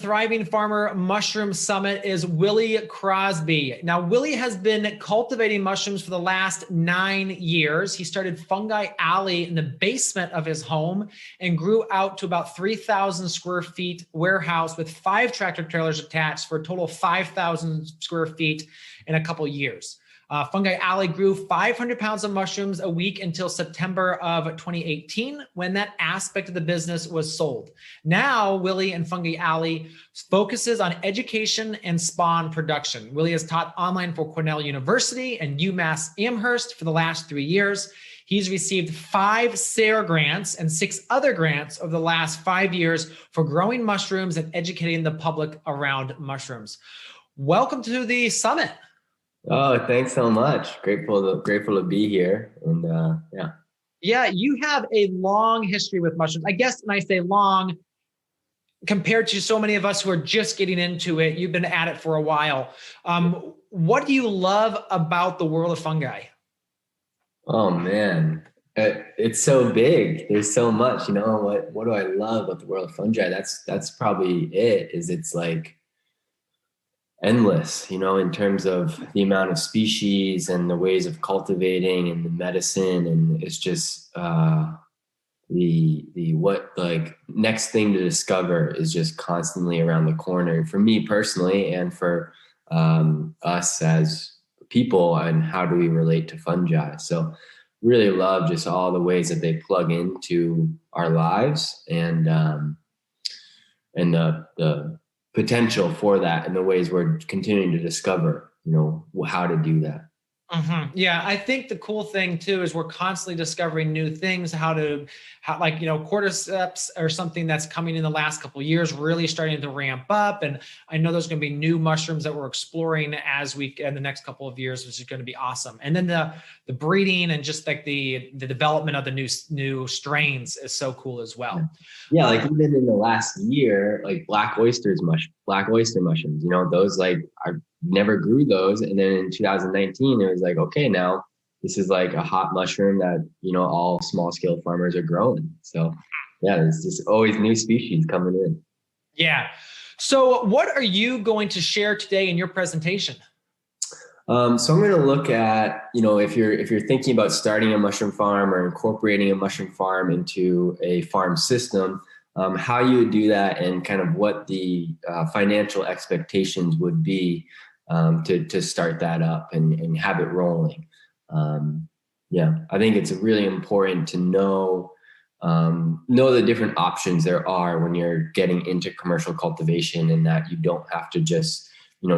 Thriving Farmer Mushroom Summit is Willie Crosby. Now, Willie has been cultivating mushrooms for the last 9 years. He started Fungi Ally in the basement of his home and grew out to about 3,000 square feet warehouse with 5 tractor trailers attached for a total of 5,000 square feet in a couple years. Fungi Ally grew 500 pounds of mushrooms a week until September of 2018, when that aspect of the business was sold. Now, Willie and Fungi Ally focuses on education and spawn production. Willie has taught online for Cornell University and Umass Amherst for the last 3 years. He's received 5 SARE grants and 6 other grants over the last 5 years for growing mushrooms and educating the public around mushrooms. Welcome to the summit. Oh, thanks so much. Grateful to be here. And Yeah, you have a long history with mushrooms. I guess when I say long, compared to so many of us who are just getting into it, you've been at it for a while. What do you love about the world of fungi? Oh man, it's so big. There's so much. What do I love about the world of fungi? That's probably it. It's like endless, in terms of the amount of species and the ways of cultivating and the medicine. And it's just the next thing to discover is just constantly around the corner for me personally, and for us as people, and how do we relate to fungi. So really love just all the ways that they plug into our lives, and the potential for that, and the ways we're continuing to discover, how to do that. Mm-hmm. Yeah, I think the cool thing too is we're constantly discovering new things, how cordyceps or something that's coming in the last couple of years, really starting to ramp up. And I know there's going to be new mushrooms that we're exploring in the next couple of years, which is going to be awesome. And then the breeding and just like the development of the new strains is so cool as well. Yeah, like even in the last year, like black oyster mushrooms, those I never grew those. And then in 2019, it was like, okay, now this is like a hot mushroom that, all small scale farmers are growing. So yeah, there's just always new species coming in. Yeah. So what are you going to share today in your presentation? So I'm going to look at, if you're thinking about starting a mushroom farm or incorporating a mushroom farm into a farm system, how you would do that, and kind of what the financial expectations would be to start that up and have it rolling. I think it's really important to know the different options there are when you're getting into commercial cultivation, and that you don't have to just,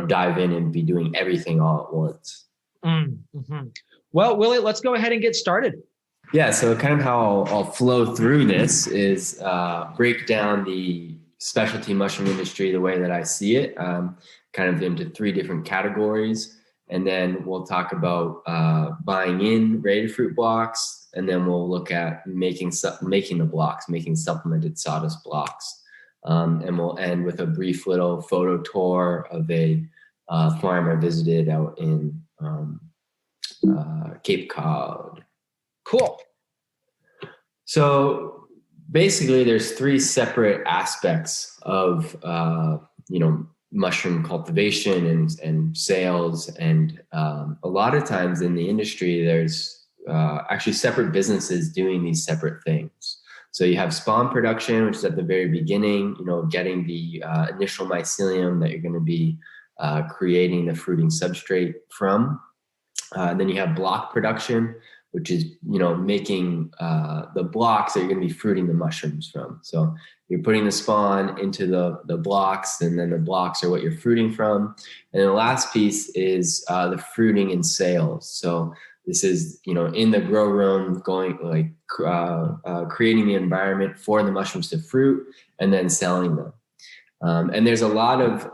dive in and be doing everything all at once. Mm-hmm. Well, Willie, let's go ahead and get started. Yeah, so kind of how I'll flow through this is break down the specialty mushroom industry the way that I see it, kind of into 3 different categories. And then we'll talk about buying in ready-to-fruit blocks, and then we'll look at making the blocks, making supplemented sawdust blocks. And we'll end with a brief little photo tour of a farm I visited out in Cape Cod. Cool. So basically, there's 3 separate aspects of mushroom cultivation and sales, and a lot of times in the industry, there's actually separate businesses doing these separate things. So you have spawn production, which is at the very beginning, getting the initial mycelium that you're going to be creating the fruiting substrate from. Then you have block production, which is, making the blocks that you're going to be fruiting the mushrooms from. So you're putting the spawn into the blocks, and then the blocks are what you're fruiting from. And then the last piece is the fruiting and sales. So this is, in the grow room, going creating the environment for the mushrooms to fruit, and then selling them. And there's a lot of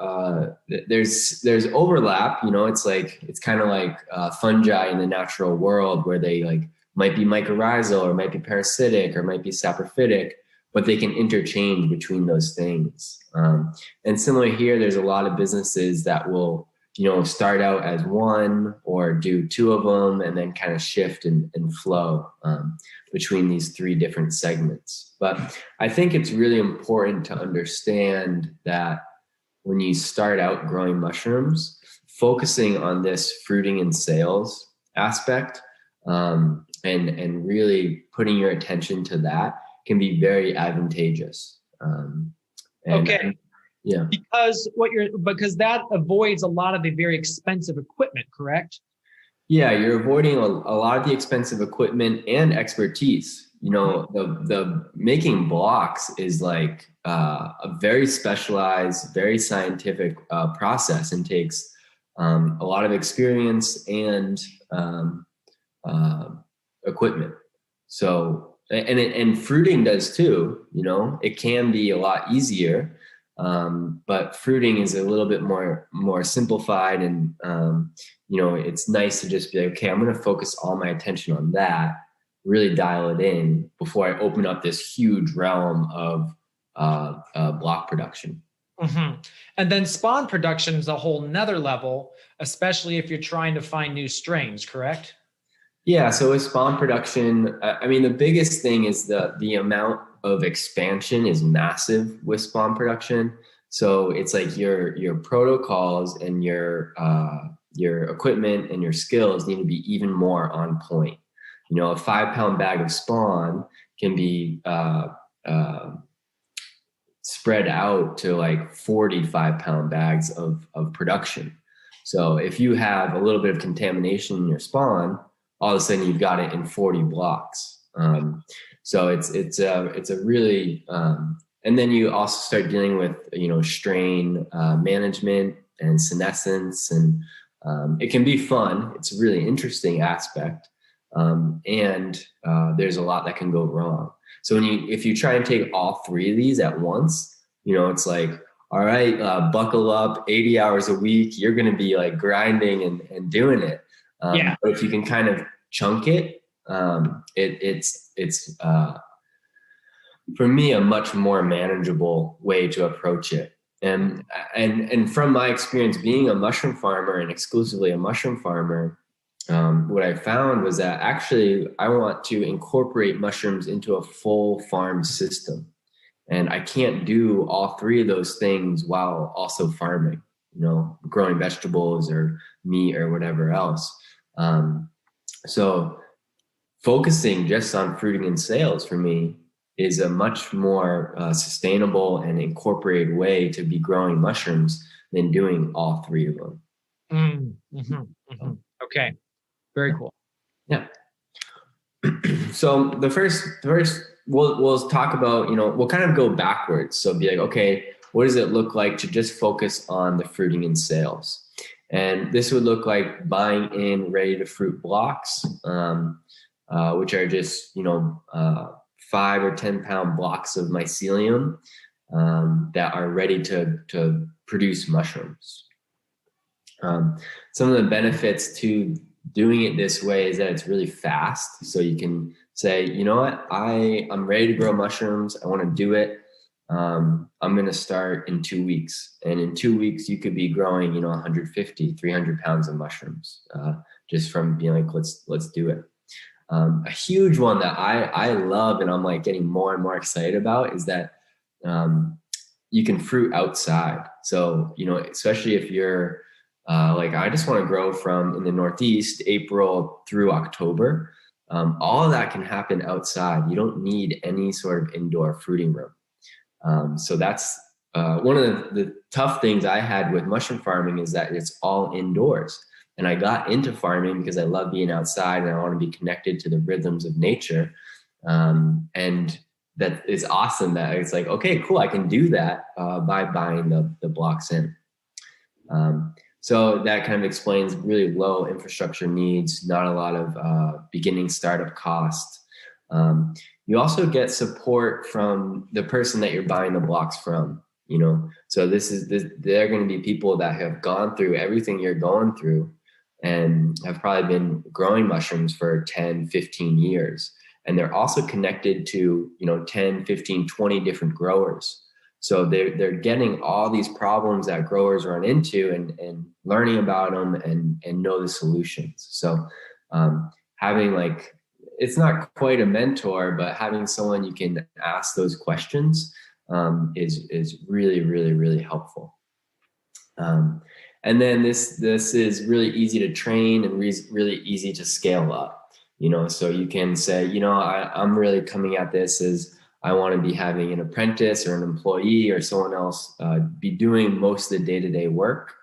there's overlap. It's kind of like fungi in the natural world, where they might be mycorrhizal, or might be parasitic, or might be saprophytic, but they can interchange between those things. And similar here, there's a lot of businesses that will start out as one, or do 2 of them, and then kind of shift and flow between these 3 different segments. But I think it's really important to understand that when you start out growing mushrooms, focusing on this fruiting and sales aspect, and really putting your attention to that can be very advantageous. Okay. Yeah. Because that avoids a lot of the very expensive equipment, correct? Yeah, you're avoiding a lot of the expensive equipment and expertise. You know, the making blocks is like a very specialized, very scientific process, and takes a lot of experience and equipment. So, and fruiting does too. You know, it can be a lot easier, but fruiting is a little bit more simplified, and you know, it's nice to just be like, okay, I'm going to focus all my attention on that, really dial it in before I open up this huge realm of block production. Mm-hmm. And then spawn production is a whole nother level, especially if you're trying to find new strains, correct? Yeah, so with spawn production, I mean, the biggest thing is the amount of expansion is massive with spawn production. So it's like your protocols and your equipment and your skills need to be even more on point. You know, a 5-pound bag of spawn can be spread out to like 45-pound bags of production. So if you have a little bit of contamination in your spawn, all of a sudden you've got it in 40 blocks. So it's a really, and then you also start dealing with, you know, strain management and senescence, and it can be fun. It's a really interesting aspect, and there's a lot that can go wrong. So if you try and take all three of these at once, you know, it's like, all right, buckle up, 80 hours a week. You're going to be like grinding and doing it. Yeah. But if you can kind of chunk it, it's for me a much more manageable way to approach it. And from my experience being a mushroom farmer and exclusively a mushroom farmer, what I found was that actually I want to incorporate mushrooms into a full farm system. And I can't do all three of those things while also farming, you know, growing vegetables or meat or whatever else. So focusing just on fruiting and sales for me is a much more sustainable and incorporated way to be growing mushrooms than doing all three of them. Mm-hmm, mm-hmm. Okay. Very cool. Yeah. So the first we'll talk about, you know, we'll kind of go backwards. So be like, okay, what does it look like to just focus on the fruiting and sales? And this would look like buying in ready to fruit blocks, which are just, you know, 5 or 10 pound blocks of mycelium that are ready to produce mushrooms. Some of the benefits to doing it this way is that it's really fast. So you can say, you know what, I'm ready to grow mushrooms. I want to do it. I'm going to start in 2 weeks. And in 2 weeks, you could be growing, you know, 150, 300 pounds of mushrooms just from being like, let's do it. A huge one that I love and I'm like getting more and more excited about is that you can fruit outside. So, you know, especially if you're like, I just want to grow from in the Northeast, April through October. All of that can happen outside. You don't need any sort of indoor fruiting room. So that's one of the tough things I had with mushroom farming is that it's all indoors. And I got into farming because I love being outside and I want to be connected to the rhythms of nature. And that is awesome that it's like, okay, cool. I can do that by buying the blocks in. So that kind of explains really low infrastructure needs, not a lot of beginning startup costs. You also get support from the person that you're buying the blocks from, you know. So they're going to be people that have gone through everything you're going through and have probably been growing mushrooms for 10, 15 years. And they're also connected to, you know, 10, 15, 20 different growers. So they're getting all these problems that growers run into and learning about them and know the solutions. So having like, it's not quite a mentor, but having someone you can ask those questions is really, really, really helpful. Um, and then this is really easy to train and really easy to scale up, so you can say, I'm really coming at this as I want to be having an apprentice or an employee or someone else be doing most of the day-to-day work.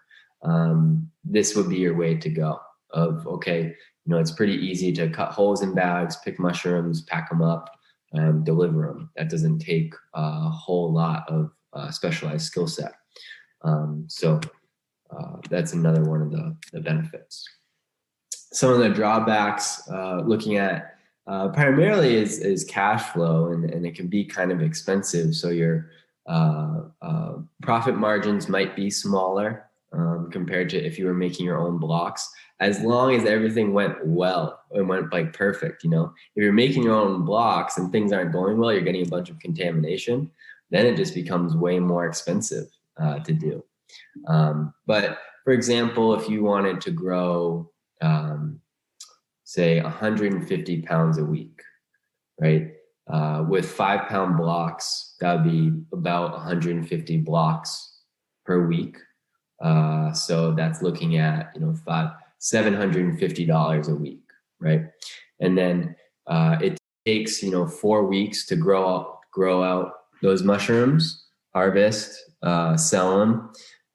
This would be your way to go of, okay, it's pretty easy to cut holes in bags, pick mushrooms, pack them up, deliver them. That doesn't take a whole lot of specialized skill set. So that's another one of the benefits. Some of the drawbacks, looking at primarily is cash flow, and it can be kind of expensive. So your profit margins might be smaller compared to if you were making your own blocks, as long as everything went well and went like perfect. If you're making your own blocks and things aren't going well, you're getting a bunch of contamination, then it just becomes way more expensive to do. But for example, if you wanted to grow, say 150 pounds a week, right? With 5-pound blocks, that would be about 150 blocks per week. So that's looking at, $750 a week, right? And then it takes, 4 weeks to grow out those mushrooms, harvest, sell them,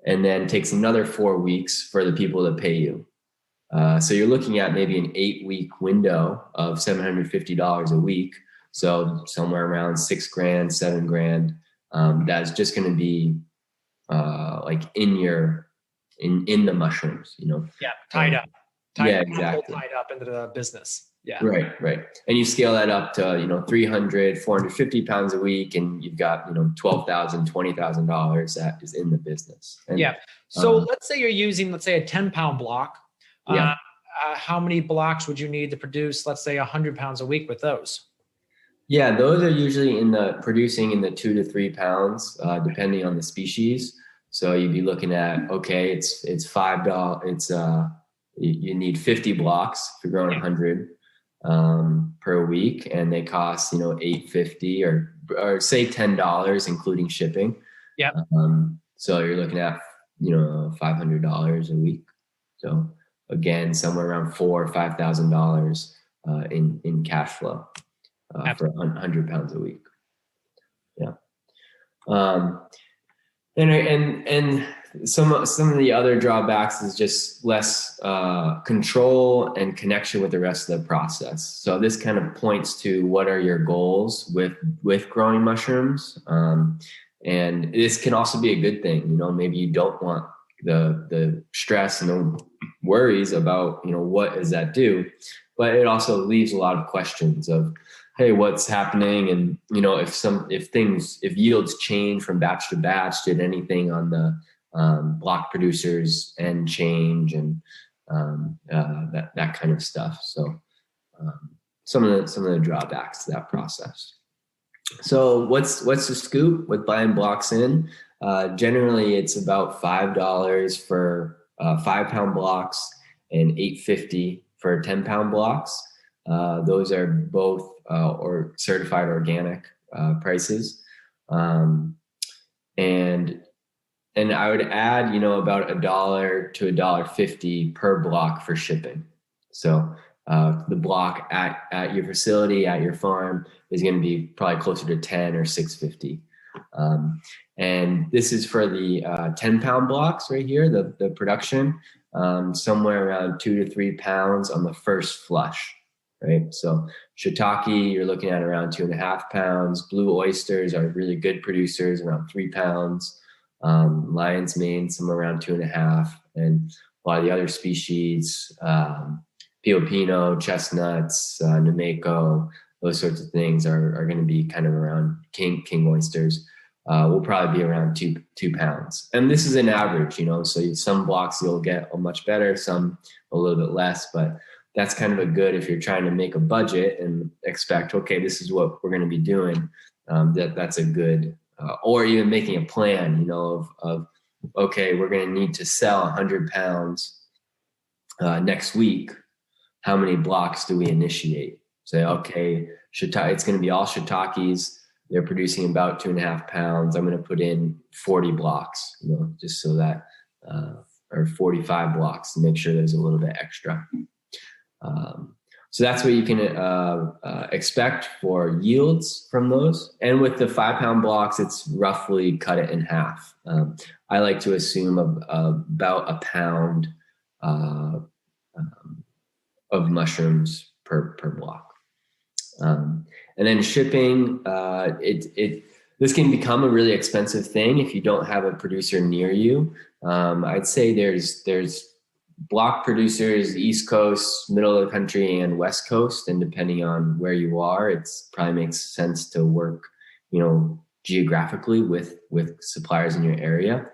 and then takes another 4 weeks for the people to pay you. So you're looking at maybe an 8-week window of $750 a week. So somewhere around $6,000, $7,000. That's just going to be like in the mushrooms, Yeah, tied up. Exactly. Tied up into the business. Yeah. Right. And you scale that up to, 300, 450 pounds a week, and you've got, $12,000, $20,000 that is in the business. And, yeah. So let's say you're using, a 10-pound block. Yeah. How many blocks would you need to produce, let's say 100 pounds a week with those? Yeah, those are usually producing in the 2 to 3 pounds, depending on the species. So you'd be looking at, okay, it's $5. It's, you need 50 blocks if you're growing 100 per week, and they cost, $8.50 or say $10, including shipping. Yeah. So you're looking at, $500 a week. So again, somewhere around $4,000 or $5,000 in cash flow for 100 pounds a week. Yeah. And some of the other drawbacks is just less control and connection with the rest of the process. So this kind of points to what are your goals with growing mushrooms. And this can also be a good thing. Maybe you don't want the stress and the worries about, what does that do? But it also leaves a lot of questions of, hey, what's happening? And, if yields change from batch to batch, did anything on the block producers end change, and that kind of stuff. So some of the drawbacks to that process. So what's the scoop with buying blocks in? Generally, it's about $5 for 5-pound blocks and $8.50 for 10-pound blocks. Those are both or certified organic prices, and I would add, about $1 to $1.50 per block for shipping. So the block at your facility, at your farm, is going to be probably closer to $10 or $6.50. And this is for the 10-pound blocks right here, the production, somewhere around 2 to 3 pounds on the first flush, right? So shiitake, you're looking at around 2.5 pounds. Blue oysters are really good producers, around 3 pounds. Lion's mane, somewhere around 2.5, and a lot of the other species, Pio, chestnuts, Nameko, those sorts of things are going to be kind of around king oysters. Will probably be around 2 pounds. And this is an average, so some blocks you'll get much better, some a little bit less, but that's kind of a good if you're trying to make a budget and expect, okay, this is what we're going to be doing. That's a good, or even making a plan, of okay, we're going to need to sell 100 pounds next week. How many blocks do we initiate? Say, okay, it's going to be all shiitakes. They're producing about 2.5 pounds. I'm going to put in 40 blocks, just so that or 45 blocks to make sure there's a little bit extra. So that's what you can expect for yields from those. And with the 5-pound blocks, it's roughly cut it in half. I like to assume about a pound of mushrooms per block. And then shipping, this can become a really expensive thing if you don't have a producer near you. I'd say there's block producers, East Coast, middle of the country, and West Coast. And depending on where you are, it's probably makes sense to work, geographically with suppliers in your area.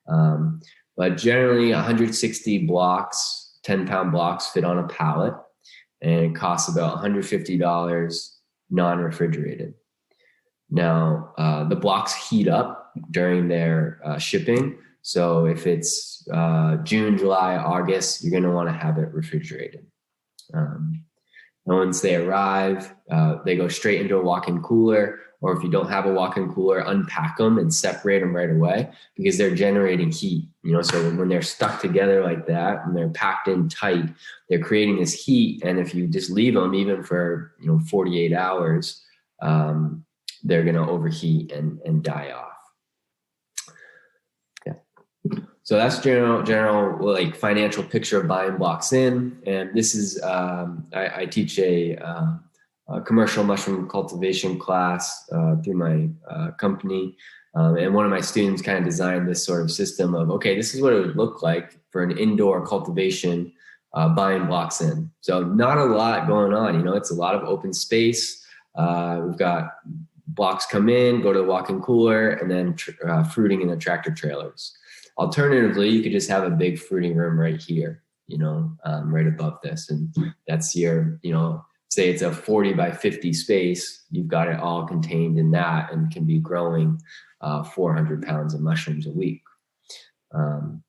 But generally 160 blocks, 10-pound blocks fit on a pallet, and it costs about $150 non-refrigerated. Now, the blocks heat up during their shipping. So if it's June, July, August, you're going to want to have it refrigerated. And once they arrive, they go straight into a walk-in cooler, or if you don't have a walk-in cooler, unpack them and separate them right away because they're generating heat. So when they're stuck together like that and they're packed in tight, they're creating this heat. And if you just leave them even for 48 hours, they're going to overheat and die off. So that's general like financial picture of buying blocks in. And this is, I teach a commercial mushroom cultivation class through my company. And one of my students kind of designed this sort of system of, okay, this is what it would look like for an indoor cultivation, buying blocks in. So not a lot going on, it's a lot of open space. We've got blocks come in, go to the walk-in cooler, and then fruiting in the tractor trailers. Alternatively, you could just have a big fruiting room right here, right above this. And that's your, say it's a 40 by 50 space, you've got it all contained in that and can be growing 400 pounds of mushrooms a week. So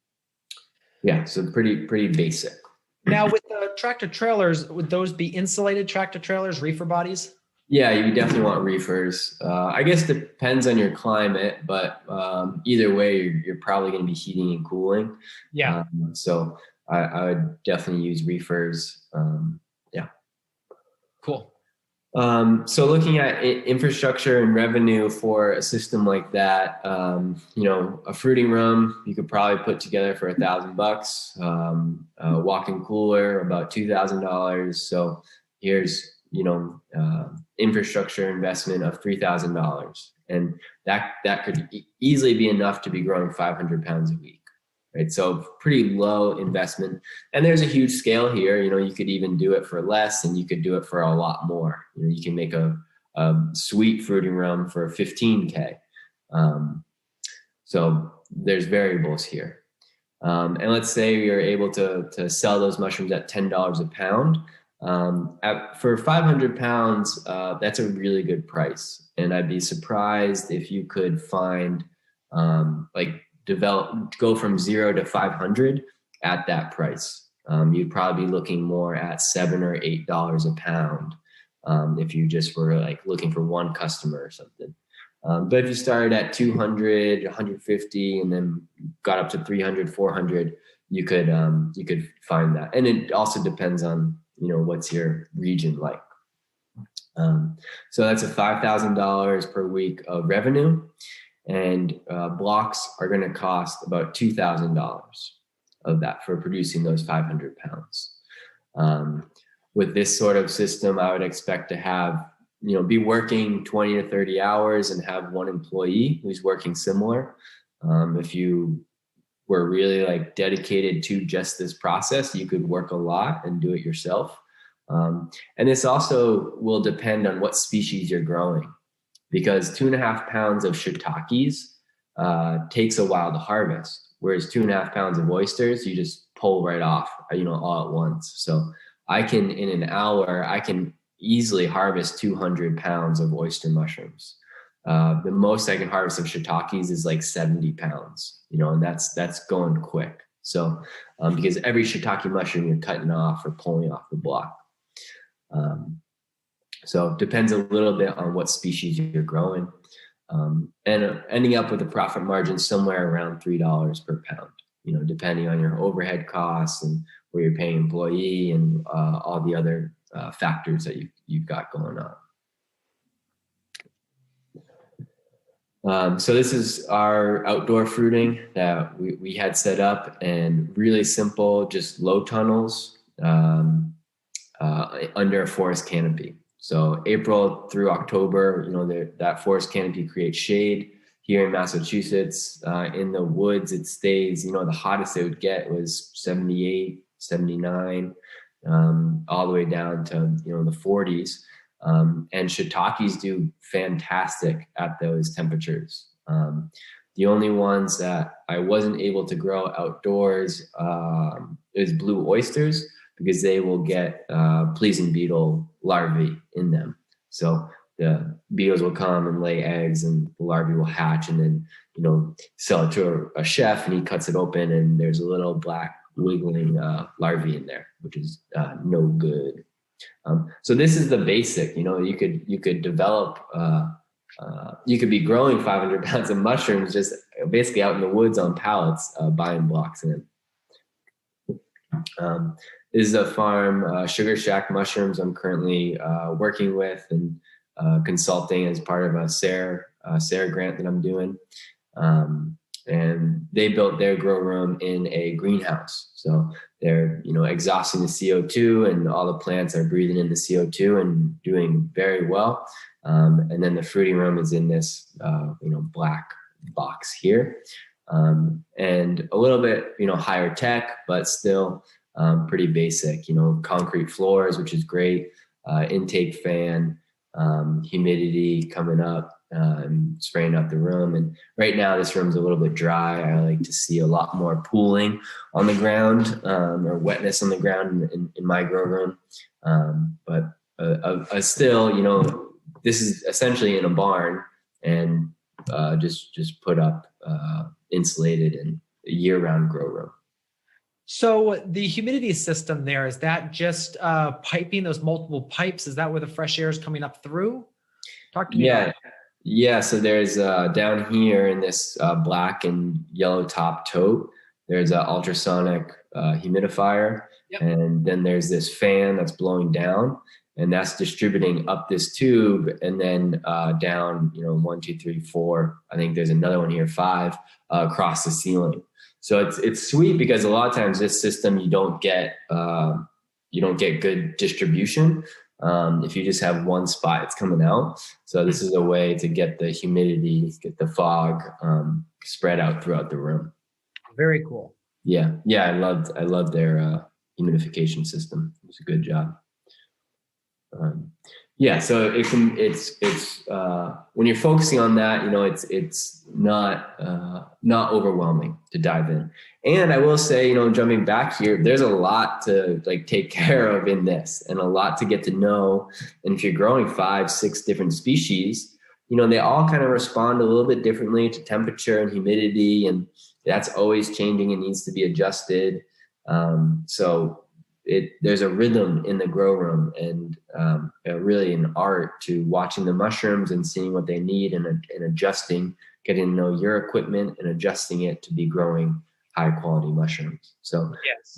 pretty basic. Now with the tractor trailers, would those be insulated tractor trailers, reefer bodies? Yeah, you definitely want reefers. I guess it depends on your climate, but either way, you're probably going to be heating and cooling. Yeah. So I would definitely use reefers. Cool. So looking at infrastructure and revenue for a system like that, a fruiting room, you could probably put together for $1,000, a walk-in cooler, about $2,000. So here's, infrastructure investment of $3,000. And that could easily be enough to be growing 500 pounds a week. Right. So pretty low investment. And there's a huge scale here. You could even do it for less and you could do it for a lot more. You can make a sweet fruiting room for 15K. So there's variables here. And let's say you're able to sell those mushrooms at $10 a pound. For 500 pounds, that's a really good price. And I'd be surprised if you could find go from 0 to 500 at that price. You'd probably be looking more at $7 or $8 a pound if you just were looking for one customer or something. But if you started at 200, 150, and then got up to 300, 400, you could find that. And it also depends on what's your region like. So that's a $5,000 per week of revenue. And blocks are going to cost about $2,000 of that for producing those 500 pounds. With this sort of system, I would expect to have, be working 20 to 30 hours and have one employee who's working similar. If you were really dedicated to just this process, you could work a lot and do it yourself. And this also will depend on what species you're growing. Because 2.5 pounds of shiitakes takes a while to harvest, whereas 2.5 pounds of oysters, you just pull right off, all at once. So in an hour, I can easily harvest 200 pounds of oyster mushrooms. The most I can harvest of shiitakes is 70 pounds, and that's going quick. So because every shiitake mushroom you're cutting off or pulling off the block. So it depends a little bit on what species you're growing, and ending up with a profit margin somewhere around $3 per pound depending on your overhead costs and where you're paying employee and all the other factors that you've got going on. So this is our outdoor fruiting that we had set up, and really simple, just low tunnels under a forest canopy. So April through October, that forest canopy creates shade. Here in Massachusetts, in the woods, it stays, the hottest it would get was 78, 79, all the way down to, the 40s. And shiitakes do fantastic at those temperatures. The only ones that I wasn't able to grow outdoors is blue oysters, because they will get pleasing beetle larvae in them. So the beetles will come and lay eggs, and the larvae will hatch, and then sell it to a chef, and he cuts it open, and there's a little black wiggling larvae in there, which is no good. So this is the basic. You could develop. You could be growing 500 pounds of mushrooms just basically out in the woods on pallets, buying blocks in. This is a farm, Sugar Shack Mushrooms, I'm currently working with and consulting as part of a SARE grant that I'm doing. And they built their grow room in a greenhouse. So they're, exhausting the CO2, and all the plants are breathing in the CO2 and doing very well. And then the fruiting room is in this, black box here. And a little bit, higher tech, but still pretty basic, concrete floors, which is great, intake fan, humidity coming up, spraying up the room. And right now this room's a little bit dry. I like to see a lot more pooling on the ground, or wetness on the ground in my grow room. But still, this is essentially in a barn, and just put up insulated and a year-round grow room. So the humidity system there, is that just piping those multiple pipes? Is that where the fresh air is coming up through? Talk to me about that. Yeah. So there's down here in this black and yellow top tote, there's an ultrasonic humidifier. Yep. And then there's this fan that's blowing down, and that's distributing up this tube, and then down, 1, 2, 3, 4. I think there's another one here, 5, across the ceiling. So it's sweet, because a lot of times this system, you don't get good distribution if you just have one spot it's coming out. So this is a way to get the humidity, get the fog spread out throughout the room. Very cool. Yeah. I loved their humidification system. It was a good job. So it's when you're focusing on that, it's not overwhelming to dive in. And I will say, jumping back here, there's a lot to take care of in this, and a lot to get to know. And if you're growing 5, 6 different species, they all kind of respond a little bit differently to temperature and humidity, and that's always changing and needs to be adjusted. So there's a rhythm in the grow room, and really an art to watching the mushrooms and seeing what they need, and adjusting, getting to know your equipment and adjusting it to be growing high quality mushrooms. So, yes.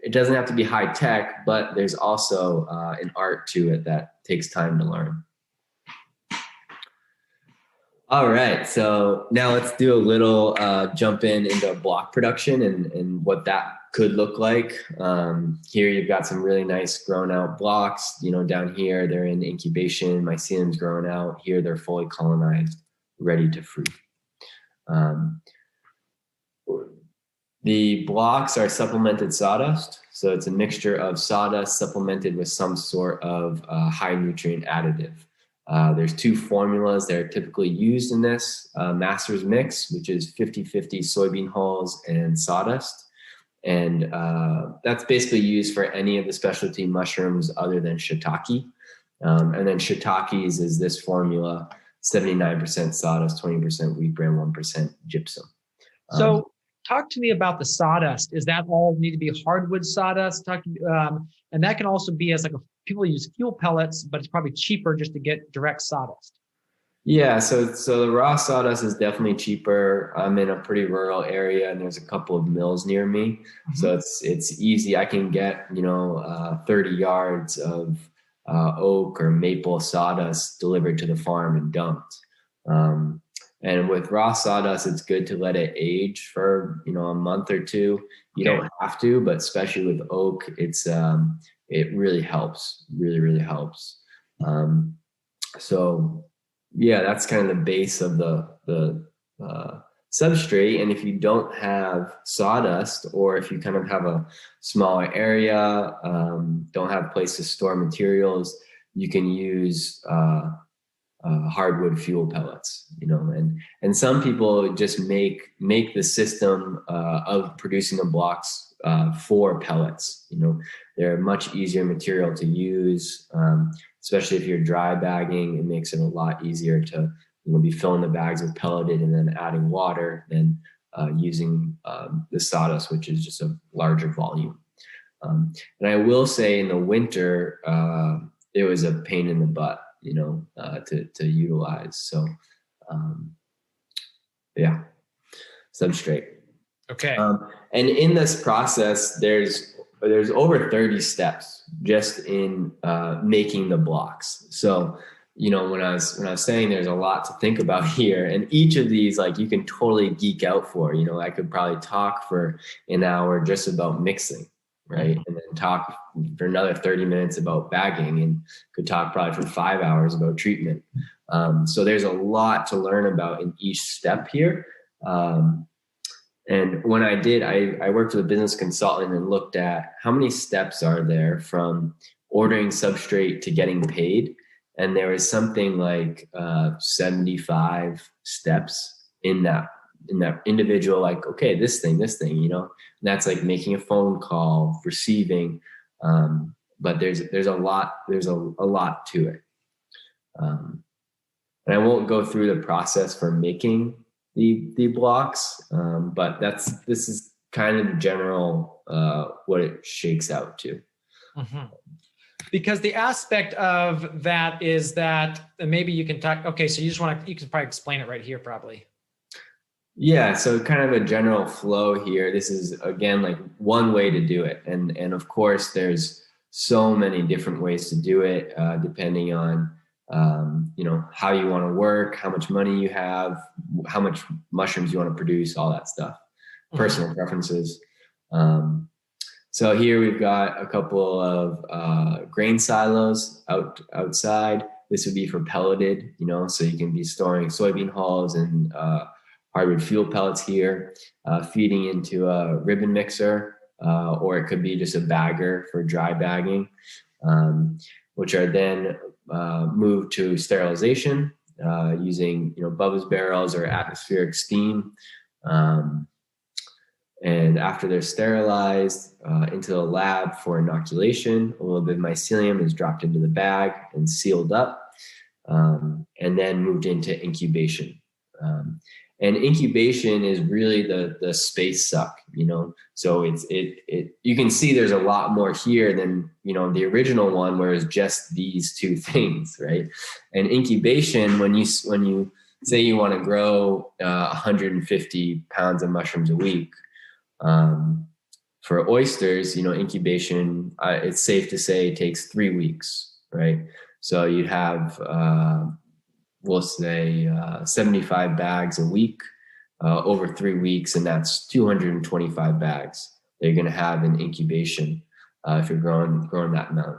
It doesn't have to be high tech, but there's also an art to it that takes time to learn. All right, so now let's do a little jump into block production and what that could look like. Here you've got some really nice grown out blocks. Down here they're in incubation, mycelium's growing out. Here they're fully colonized, ready to fruit. The blocks are supplemented sawdust. So it's a mixture of sawdust supplemented with some sort of high nutrient additive. There's 2 formulas that are typically used in this master's mix, which is 50-50 soybean hulls and sawdust. And that's basically used for any of the specialty mushrooms other than shiitake. And then shiitakes is this formula, 79% sawdust, 20% wheat bran, 1% gypsum. So talk to me about the sawdust. Is that all need to be hardwood sawdust? And that can also be as people use fuel pellets, but it's probably cheaper just to get direct sawdust. Yeah, so the raw sawdust is definitely cheaper. I'm in a pretty rural area, and there's a couple of mills near me, so it's easy. I can get 30 yards of oak or maple sawdust delivered to the farm and dumped. Um, and with raw sawdust, it's good to let it age for a month or two. You Okay. don't have to, but especially with oak, it really helps. Really, really helps. So yeah, that's kind of the base of the substrate. And if you don't have sawdust, or if you kind of have a smaller area, don't have a place to store materials, you can use hardwood fuel pellets. And some people just make the system of producing the blocks for pellets. They're a much easier material to use. Especially if you're dry bagging, it makes it a lot easier to be filling the bags with pelleted and then adding water than using the sawdust, which is just a larger volume. And I will say in the winter, it was a pain in the butt, to utilize. So yeah, substrate. Okay. And in this process, there's over 30 steps just in making the blocks. So, when I was saying there's a lot to think about here, and each of these, like, you can totally geek out for. I could probably talk for an hour just about mixing, right? And then talk for another 30 minutes about bagging, and could talk probably for 5 hours about treatment. So there's a lot to learn about in each step here. And when I worked with a business consultant and looked at how many steps are there from ordering substrate to getting paid. And there was something like 75 steps in that individual, like, okay, this thing, and that's like making a phone call, receiving. But there's a lot to it. And I won't go through the process for making the blocks, but this is kind of the general what it shakes out to. Because the aspect of that is that, and maybe you can talk. Okay, so you can probably explain it right here, probably. Yeah, so kind of a general flow here. This is, again, like one way to do it, and of course there's so many different ways to do it, depending on how you want to work, how much money you have, how much mushrooms you want to produce, all that stuff, personal preferences. So here we've got a couple of grain silos outside. This would be for pelleted, so you can be storing soybean hulls and hardwood fuel pellets here, feeding into a ribbon mixer, or it could be just a bagger for dry bagging, which are then moved to sterilization using Bubba's barrels or atmospheric steam. And after they're sterilized, into the lab for inoculation, a little bit of mycelium is dropped into the bag and sealed up, and then moved into incubation. And incubation is really the space suck, So you can see there's a lot more here than the original one, where it's just these two things, right? And incubation, when you say you want to grow 150 pounds of mushrooms a week. For oysters, incubation, it's safe to say it takes 3 weeks, right? So you'd have, we'll say 75 bags a week over 3 weeks, and that's 225 bags that you're going to have in incubation if you're growing that amount.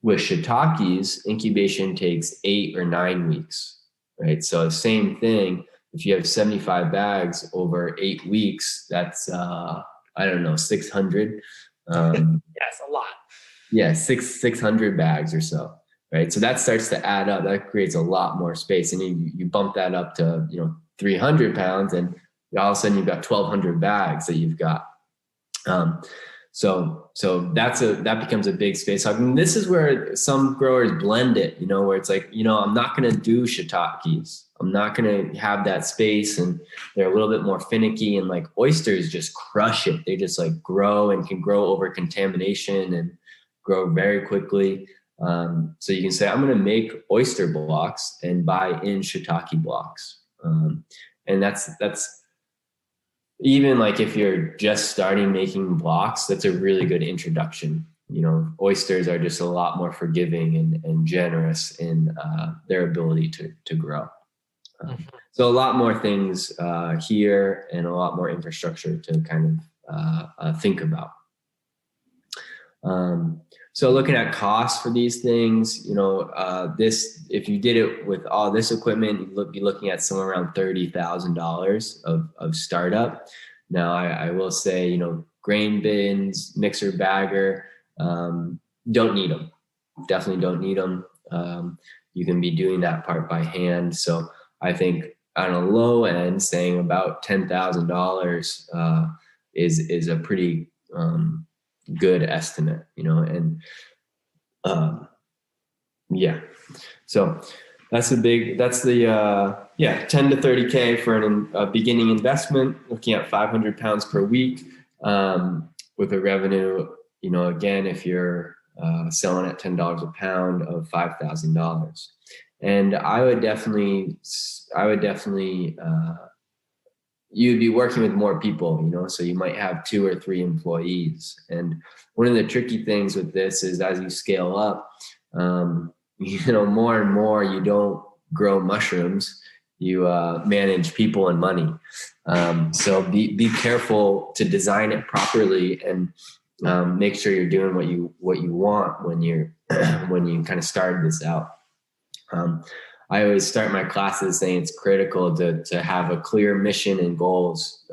With shiitakes, incubation takes 8 or 9 weeks, right? So same thing. If you have 75 bags over 8 weeks, that's, 600. Yes, a lot. Yeah, 600 bags or so, right? So that starts to add up. That creates a lot more space. And you bump that up to, 300 pounds, and all of a sudden you've got 1,200 bags that you've got. So that becomes a big space. I mean, this is where some growers blend it, where it's like, I'm not going to do shiitakes. I'm not going to have that space, and they're a little bit more finicky, and like oysters just crush it. They just like grow and can grow over contamination and grow very quickly. So you can say, I'm going to make oyster blocks and buy in shiitake blocks. And that's even like if you're just starting making blocks, that's a really good introduction. Oysters are just a lot more forgiving and generous in their ability to grow. So a lot more things here and a lot more infrastructure to kind of think about. So looking at costs for these things, if you did it with all this equipment, you'd be looking at somewhere around $30,000 of startup. Now I will say, grain bins, mixer bagger, don't need them. Definitely don't need them. You can be doing that part by hand. So I think on a low end, saying about $10,000 is a pretty good estimate, yeah. So that's the 10 to 30K for a beginning investment, looking at 500 pounds per week, with a revenue, again, if you're selling at $10 a pound, of $5,000. And I would definitely, you'd be working with more people, so you might have 2 or 3 employees. And one of the tricky things with this is as you scale up, more and more, you don't grow mushrooms, you manage people and money. So be careful to design it properly and make sure you're doing what you want when you kind of started this out. I always start my classes saying it's critical to have a clear mission and goals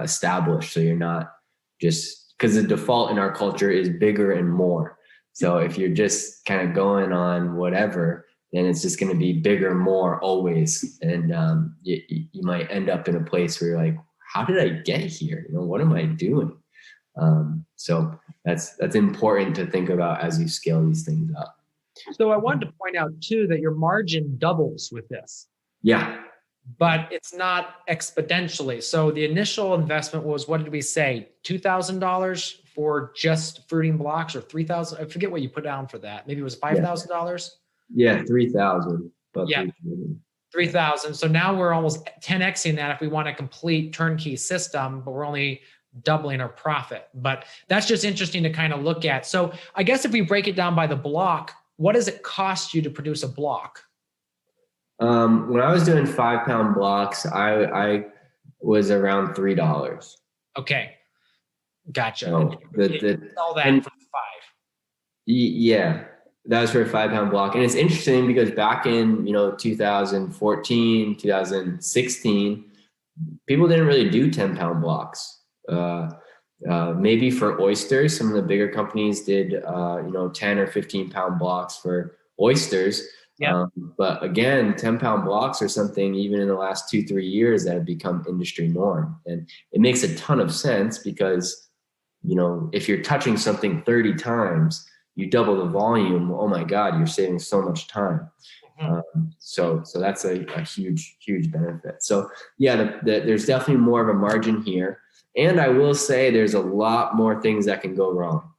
established. So you're not just, because the default in our culture is bigger and more. So if you're just kind of going on whatever, then it's just going to be bigger, more always. And you might end up in a place where you're like, how did I get here? What am I doing? So that's important to think about as you scale these things up. So I wanted to point out too that your margin doubles with this. Yeah. But it's not exponentially. So the initial investment was, what did we say? $2,000 for just fruiting blocks, or $3,000? I forget what you put down for that. Maybe it was $5,000. Yeah, $3,000. Yeah, $3,000. So now we're almost 10xing that if we want a complete turnkey system, but we're only doubling our profit. But that's just interesting to kind of look at. So I guess if we break it down by the block, what does it cost you to produce a block? When I was doing 5-pound blocks, I was around $3. Okay. Gotcha. So all that for 5. Yeah, that was for a 5-pound block. And it's interesting because back in 2014, 2016, people didn't really do 10-pound blocks. Maybe for oysters, some of the bigger companies did 10 or 15-pound blocks for oysters. Yeah. But again, 10-pound blocks are something even in the last 2-3 years that have become industry norm. And it makes a ton of sense because, if you're touching something 30 times, you double the volume. Oh my God, you're saving so much time. So that's a huge, huge benefit. So yeah, there's definitely more of a margin here. And I will say there's a lot more things that can go wrong.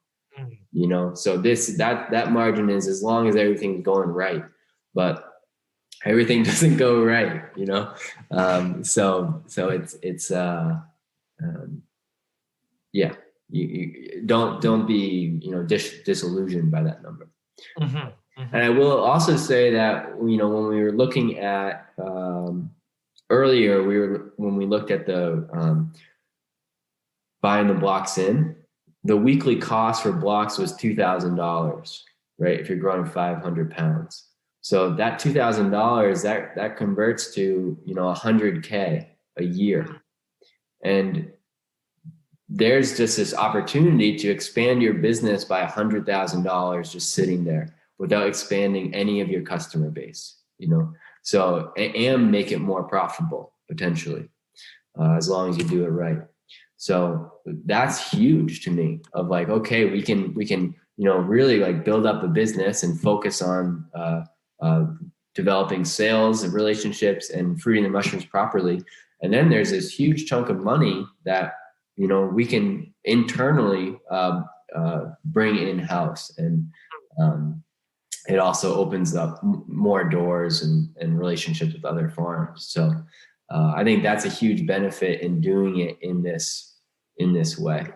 So that margin is as long as everything's going right, but everything doesn't go right, so it's yeah, you don't be, disillusioned by that number. And I will also say that, when we were looking at, earlier, when we looked at the, buying the blocks in, the weekly cost for blocks was $2,000, right? If you're growing 500 pounds. So that $2,000, that converts to, $100K a year. And there's just this opportunity to expand your business by $100,000 just sitting there without expanding any of your customer base, so, and make it more profitable potentially, as long as you do it right. So that's huge to me, of like, okay, we can, really like build up a business and focus on developing sales and relationships and fruiting the mushrooms properly. And then there's this huge chunk of money that, we can internally bring in-house. And it also opens up more doors and relationships with other farms. So I think that's a huge benefit in doing it in this way.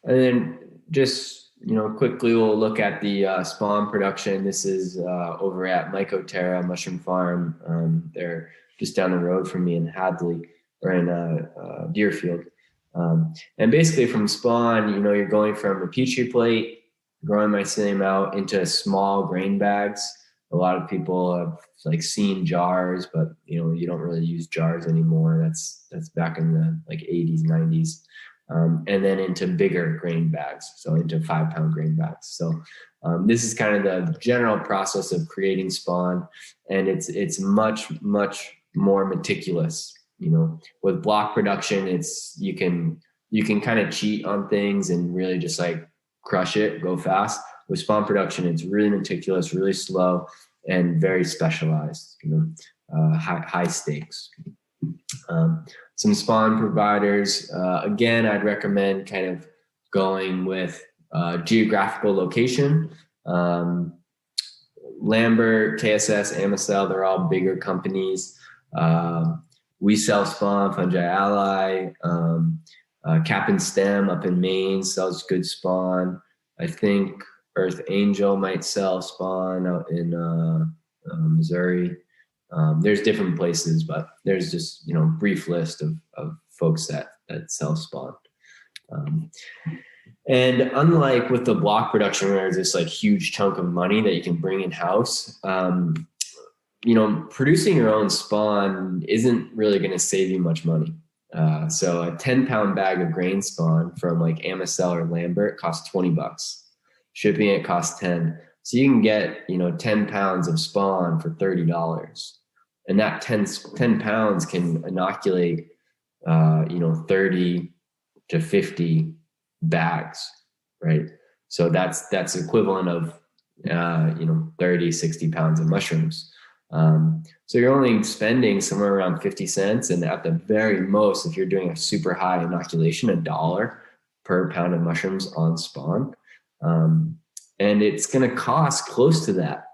And then just, quickly we'll look at the spawn production. This is over at Mycoterra Mushroom Farm. They're just down the road from me in Hadley, or in Deerfield. And basically from spawn, you're going from a petri plate, growing mycelium out into small grain bags. A lot of people have seen jars, but you don't really use jars anymore. That's back in the 80s, 90s. And then into bigger grain bags, so into 5-pound grain bags. So this is kind of the general process of creating spawn, and it's much more meticulous. With block production, you can kind of cheat on things and really just crush it, go fast. With spawn production, it's really meticulous, really slow, and very specialized. High stakes. Some spawn providers, again, I'd recommend kind of going with geographical location. Lambert, KSS, Amicel, they're all bigger companies. We sell spawn. Fungi Ally, Cap and Stem up in Maine sells good spawn. I think Earth Angel might sell spawn out in Missouri. There's different places, but there's just, brief list of folks that sell spawn. And unlike with the block production, where there's this huge chunk of money that you can bring in house, producing your own spawn isn't really going to save you much money. So a 10-pound bag of grain spawn from Amicel or Lambert costs $20. Shipping it costs $10. So you can get, 10 pounds of spawn for $30. And that 10 pounds can inoculate, 30 to 50 bags, right? So that's equivalent of, 30, 60 pounds of mushrooms. So you're only spending somewhere around 50 cents. And at the very most, if you're doing a super high inoculation, $1 per pound of mushrooms on spawn. And it's going to cost close to that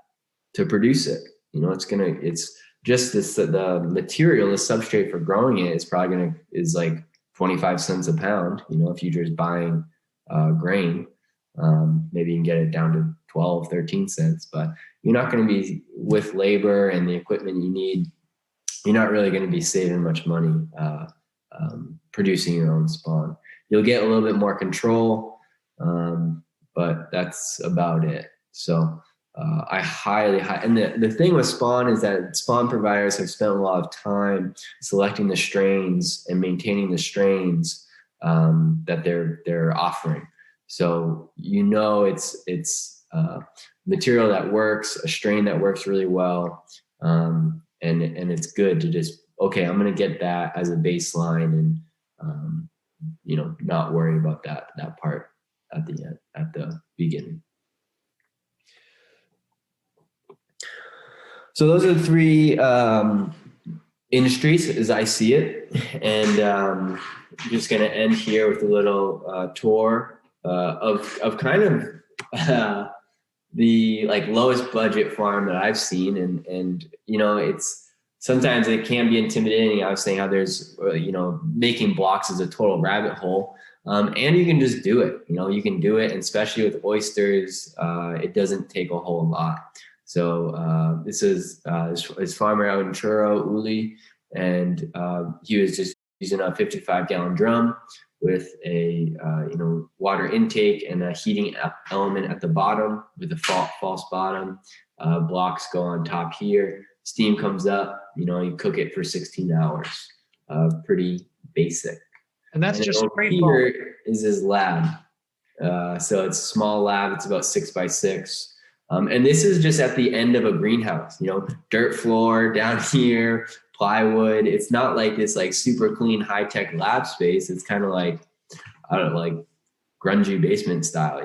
to produce it. It's just this, the material, the substrate for growing it is probably is 25 cents a pound. If you're just buying grain, maybe you can get it down to 12, 13 cents, but you're not going to be, with labor and the equipment you need, you're not really going to be saving much money producing your own spawn. You'll get a little bit more control, but that's about it. So I highly, and the thing with spawn is that spawn providers have spent a lot of time selecting the strains and maintaining the strains that they're offering. So it's material that works, a strain that works really well, and it's good to just, okay, I'm going to get that as a baseline and not worry about that part at the end, at the beginning. So those are the three industries as I see it. And I'm just going to end here with a little tour of kind of the lowest budget farm that I've seen. And it's sometimes it can be intimidating. I was saying how there's, making blocks is a total rabbit hole. And you can just do it. You can do it, and especially with oysters, it doesn't take a whole lot. So this is his farmer out in Churro, Uli, and he was just using a 55-gallon drum with a water intake and a heating element at the bottom with a false bottom. Blocks go on top here. Steam comes up. You cook it for 16 hours. Pretty basic. And that's just straight. Here is his lab. So it's a small lab. It's about 6 by 6. And this is just at the end of a greenhouse, dirt floor down here, plywood. It's not like this super clean high-tech lab space. It's kind of grungy basement style,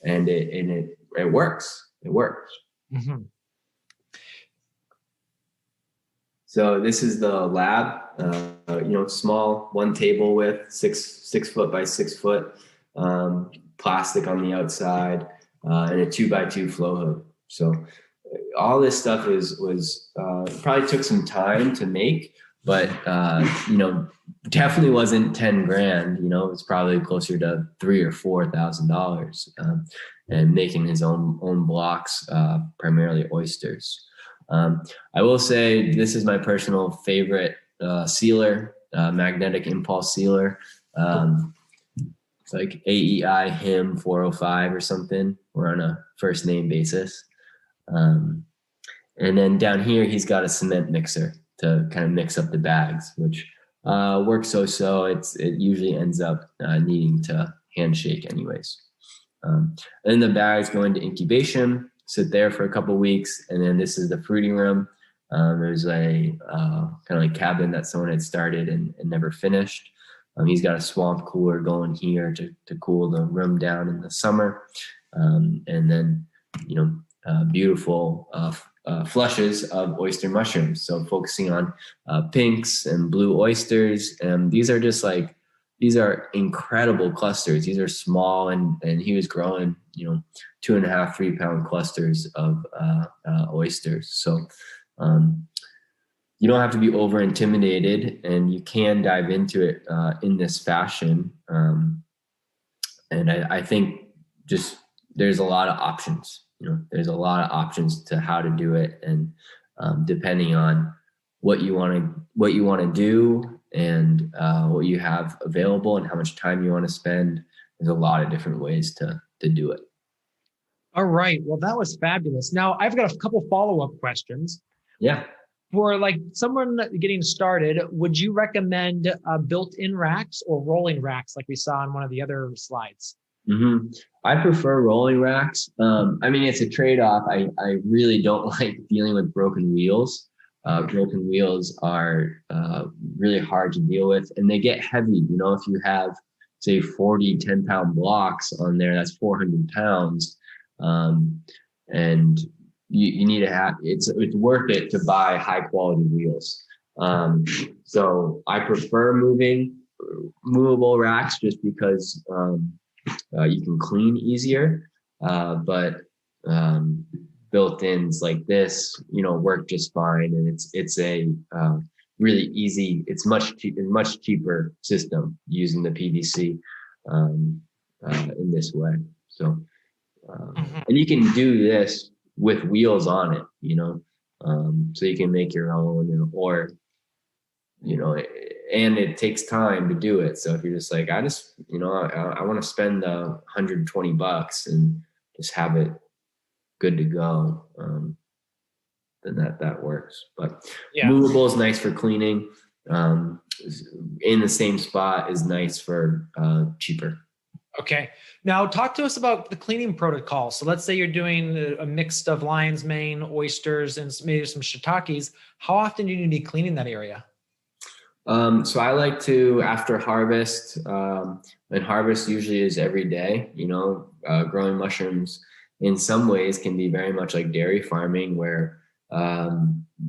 and it works. It works. Mm-hmm. So this is the lab, small, one table with 6 foot by 6 foot, plastic on the outside. And a 2x2 flow hood. So all this stuff was probably took some time to make, but definitely wasn't 10 grand. It's probably closer to $3,000 or $4,000, and making his own blocks, primarily oysters. I will say this is my personal favorite sealer, magnetic impulse sealer. It's like AEI him 405 or something. We're on a first name basis. And then down here, he's got a cement mixer to kind of mix up the bags, which works so. It usually ends up needing to handshake anyways. And then the bags go into incubation, sit there for a couple of weeks, and then this is the fruiting room. There's a kind of like cabin that someone had started and never finished. He's got a swamp cooler going here to cool the room down in the summer, and then beautiful flushes of oyster mushrooms. So focusing on pinks and blue oysters, and these are incredible clusters. These are small, and he was growing 2.5, 3 pound clusters of oysters. So you don't have to be over intimidated, and you can dive into it in this fashion. And I think just there's a lot of options. There's a lot of options to how to do it, and depending on what you want to do and what you have available and how much time you want to spend, there's a lot of different ways to do it. All right. Well, that was fabulous. Now I've got a couple follow-up questions. Yeah. For like someone getting started, would you recommend built-in racks or rolling racks like we saw on one of the other slides? Mm-hmm. I prefer rolling racks. It's a trade-off. I really don't like dealing with broken wheels. Broken wheels are really hard to deal with, and they get heavy. If you have, say, 40 10-pound blocks on there, that's 400 pounds. And you need to have, it's worth it to buy high quality wheels. So I prefer movable racks just because you can clean easier, but built-ins like this, work just fine. And it's a really easy, it's much cheaper system using the PVC in this way. So, and you can do this with wheels on it, so you can make your own, or, and it takes time to do it. So if you're just like, I want to spend $120 and just have it good to go, then that works. But yeah. Movable is nice for cleaning. In the same spot is nice for cheaper. Okay. Now talk to us about the cleaning protocol. So let's say you're doing a mix of lion's mane, oysters, and maybe some shiitakes. How often do you need to be cleaning that area? So I like to, after harvest, and harvest usually is every day, growing mushrooms in some ways can be very much like dairy farming, where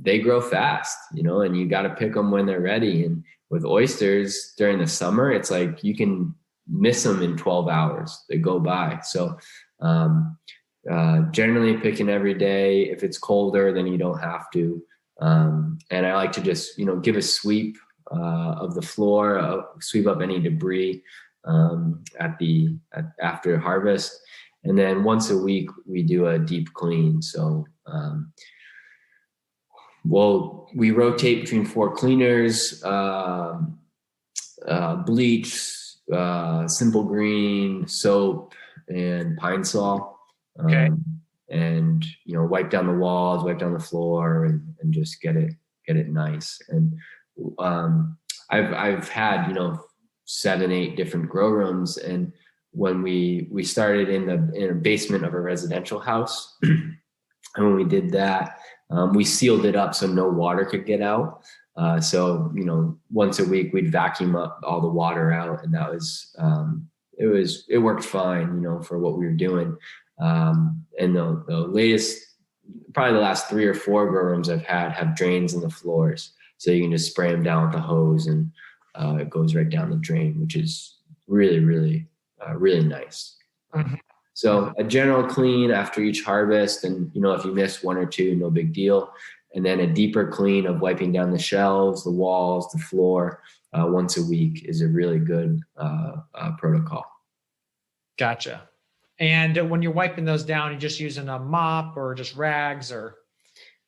they grow fast, and you got to pick them when they're ready. And with oysters during the summer, it's like you can miss them in 12 hours. They go by. So generally picking every day. If it's colder, then you don't have to. And I like to just, give a sweep of the floor, sweep up any debris after harvest. And then once a week, we do a deep clean. So we rotate between 4 cleaners, bleach, simple green, soap, and Pine Sol. Okay. And wipe down the walls, wipe down the floor, and just get it nice. And I've had 7, 8 different grow rooms, and when we started in a basement of a residential house, and when we did that, we sealed it up so no water could get out. So once a week we'd vacuum up all the water out, and that was it worked fine, for what we were doing. And the latest, probably the last 3 or 4 grow rooms I've had have drains in the floors, so you can just spray them down with the hose, and it goes right down the drain, which is really, really, really nice. Mm-hmm. So a general clean after each harvest, and if you miss one or two, no big deal. And then a deeper clean of wiping down the shelves, the walls, the floor once a week is a really good protocol. Gotcha. And when you're wiping those down, you're just using a mop or just rags or?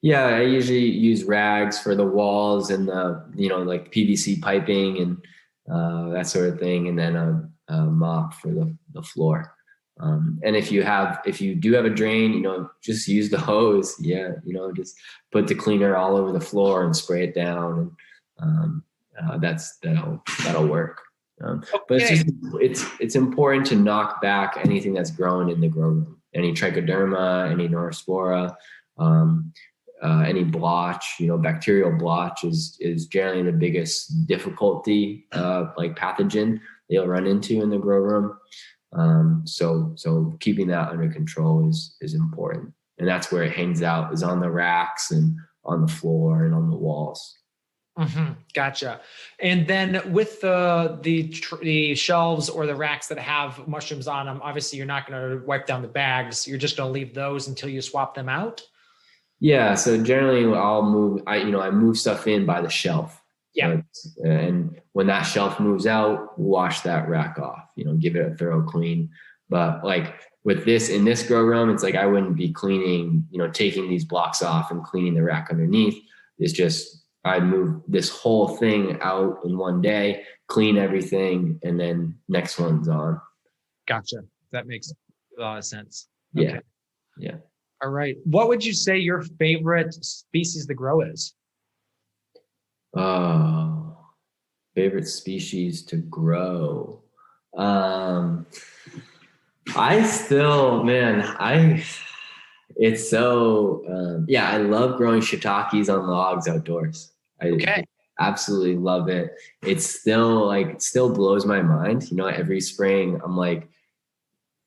Yeah, I usually use rags for the walls and the, like PVC piping and that sort of thing. And then a mop for the floor. And if you do have a drain, just use the hose. Yeah. Just put the cleaner all over the floor and spray it down. And that'll work. But it's important to knock back anything that's growing in the grow room, any trichoderma, any neurospora, any blotch, bacterial blotch is generally the biggest difficulty, like pathogen they'll run into in the grow room. So keeping that under control is important. And that's where it hangs out, is on the racks and on the floor and on the walls. Mm-hmm. Gotcha. And then with the shelves or the racks that have mushrooms on them, obviously you're not going to wipe down the bags. You're just going to leave those until you swap them out. Yeah. So generally I move stuff in by the shelf. Yeah. And when that shelf moves out, wash that rack off, give it a thorough clean. But like in this grow room, it's like, I wouldn't be cleaning, taking these blocks off and cleaning the rack underneath. It's just, I'd move this whole thing out in one day, clean everything, and then next one's on. Gotcha. That makes a lot of sense. Okay. Yeah. All right. What would you say your favorite species to grow is? Favorite species to grow. I love growing shiitakes on logs outdoors. I absolutely love it. It still blows my mind. Every spring I'm like,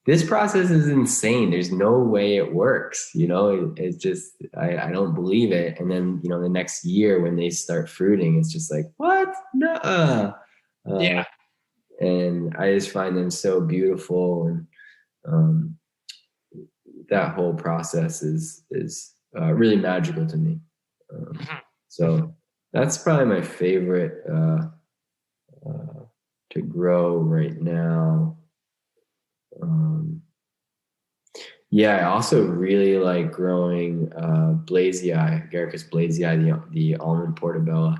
this process is insane. There's no way it works. It's just, I don't believe it. And then, the next year when they start fruiting, it's just like, what? No. Yeah. And I just find them so beautiful. And that whole process is really magical to me. So that's probably my favorite to grow right now. I also really like growing Agaricus blazei, the almond portobello.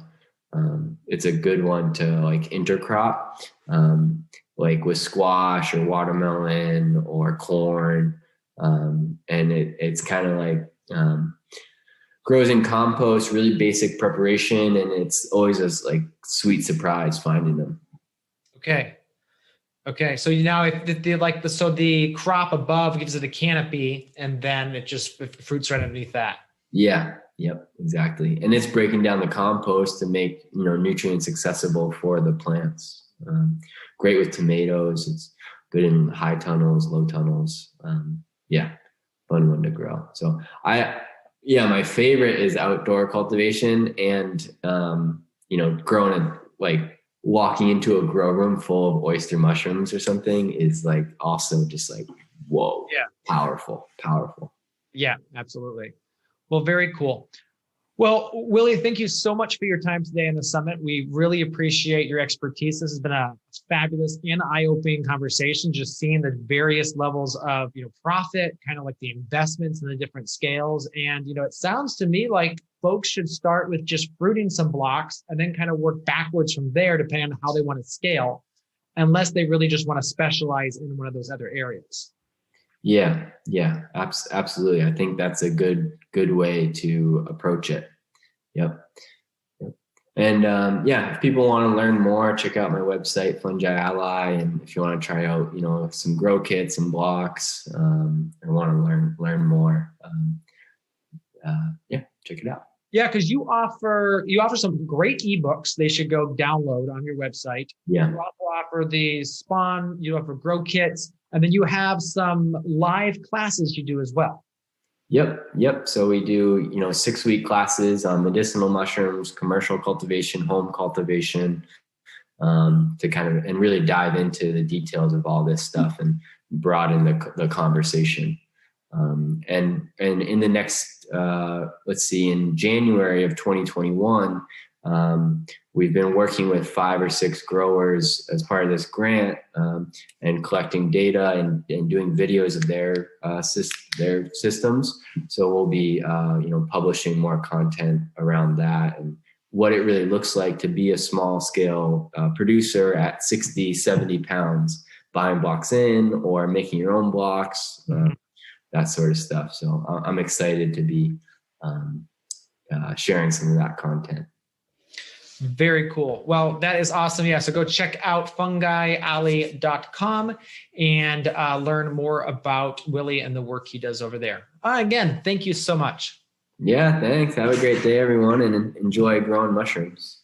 It's a good one to like intercrop, like with squash or watermelon or corn. And it's kind of like grows in compost, really basic preparation, and it's always a like sweet surprise finding them. Okay. So now the crop above gives it a canopy, and then it just fruits right underneath that. Yeah. Yep. Exactly. And it's breaking down the compost to make nutrients accessible for the plants. Great with tomatoes. It's good in high tunnels, low tunnels. Fun one to grow. So my favorite is outdoor cultivation, and growing walking into a grow room full of oyster mushrooms or something is like also just like, whoa, powerful. Yeah, absolutely. Well, very cool. Well, Willie, thank you so much for your time today on the summit. We really appreciate your expertise. This has been a fabulous and eye-opening conversation, just seeing the various levels of, profit, kind of like the investments and the different scales. And, it sounds to me like folks should start with just fruiting some blocks and then kind of work backwards from there, depending on how they want to scale, unless they really just want to specialize in one of those other areas. Yeah, absolutely. I think that's a good way to approach it. Yep. And if people want to learn more, check out my website, Fungi Ally. And if you want to try out, some grow kits and blocks, and want to learn more, check it out. Yeah, because you offer some great ebooks they should go download on your website. Yeah. You also offer the spawn, you offer grow kits, and then you have some live classes you do as well. Yep. So we do, 6-week classes on medicinal mushrooms, commercial cultivation, home cultivation, to kind of, and really dive into the details of all this stuff. And broaden the conversation. And in the next, in January of 2021, we've been working with 5 or 6 growers as part of this grant, and collecting data and doing videos of their systems. So we'll be, publishing more content around that and what it really looks like to be a small scale producer at 60, 70 pounds, buying blocks in or making your own blocks, that sort of stuff. So I'm excited to be sharing some of that content. Very cool. Well, that is awesome. Yeah. So go check out fungially.com and learn more about Willie and the work he does over there. Again, thank you so much. Yeah, thanks. Have a great day, everyone, and enjoy growing mushrooms.